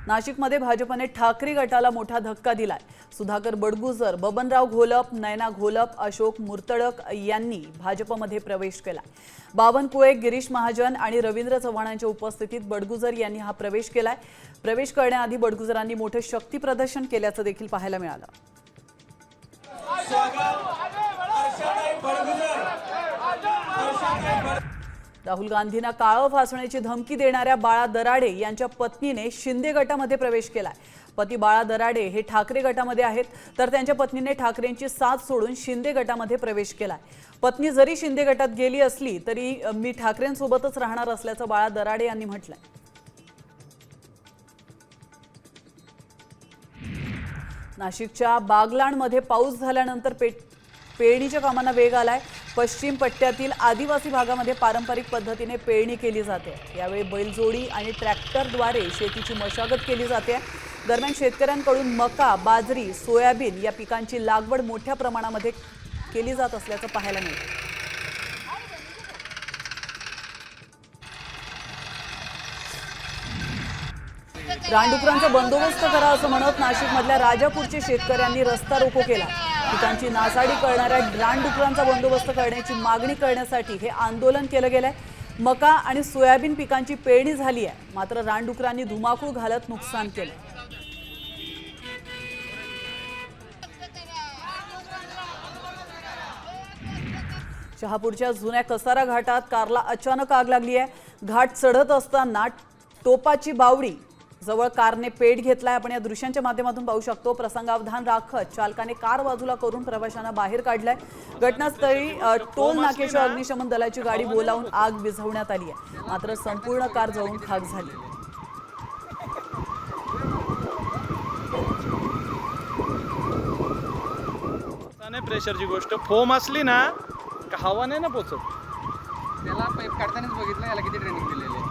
नाशिकमध्ये भाजपने ठाकरे गटाला मोठा धक्का दिलाय। सुधाकर बडगुजर, बबनराव घोलप, नयना घोलप, अशोक मुर्तडक यांनी भाजपमध्ये प्रवेश केला। बावनकुळे, गिरीश महाजन आणि रवींद्र चव्हाणांच्या उपस्थितीत बडगुजर यांनी हा प्रवेश केलाय। प्रवेश करण्याआधी बडगुजरांनी मोठे शक्ती प्रदर्शन केल्याचं देखील पाहायला मिळालं। राहुल गांधींना काळं फासण्याची धमकी देणाऱ्या बाळा दराडे यांच्या पत्नीने शिंदे गटामध्ये प्रवेश केलाय। पती बाळा दराडे हे ठाकरे गटामध्ये आहेत, तर त्यांच्या पत्नीने ठाकरेंची साथ सोडून शिंदे गटामध्ये प्रवेश केलाय। पत्नी जरी शिंदे गटात गेली असली तरी मी ठाकरेंसोबतच राहणार असल्याचं बाळा दराडे यांनी म्हटलंय। नाशिकच्या बागलाणमध्ये पाऊस झाल्यानंतर पेरणीच्या कामांना वेग आलाय। पश्चिम पट्ट्यातील आदिवासी भागामध्ये पारंपरिक पद्धतीने पेरणी केली जाते। यावेळी बैलजोडी आणि ट्रॅक्टरद्वारे शेतीची मशागत केली जाते। दरम्यान शेतकऱ्यांकडून मका, बाजरी, सोयाबीन या पिकांची लागवड मोठ्या प्रमाणामध्ये केली जात असल्याचं पाहायला मिळतं। रानडुकरांचा बंदोबस्त करा असं म्हणत नाशिकमधल्या राजापूरचे शेतकऱ्यांनी रस्ता रोको केला। पिकांची नासाडी करणाऱ्या रानडुकरांचा बंदोबस्त करण्याची मागणी करण्यासाठी हे आंदोलन केलं गेलंय। मका आणि सोयाबीन पिकांची पेरणी झाली आहे, मात्र रानडुकरांनी धुमाकूळ घालत नुकसान केलं। शहापूरच्या जुन्या कसारा घाटात कारला अचानक आग लागली आहे। घाट चढत असताना टोपाची बावडी जवळ कारने पेट घेतलाय। आपण या दृश्यांच्या माध्यमातून पाहू शकतो। प्रसंगावधान राखत चालकाने कार बाजूला करून प्रवाशांना बाहेर काढलाय। घटनास्थळी टोल नाक्याच्या अग्निशमन दलाची गाडी बोलावून आग विझवण्यात आली आहे, मात्र संपूर्ण कार जळून खाक झाली। प्रेशरची गोष्ट फोम असली ना का हवा नाही ना पोचत। त्याला पाईप काढतानाच बघितलं याला किती ट्रेनिंग दिलेली आहे।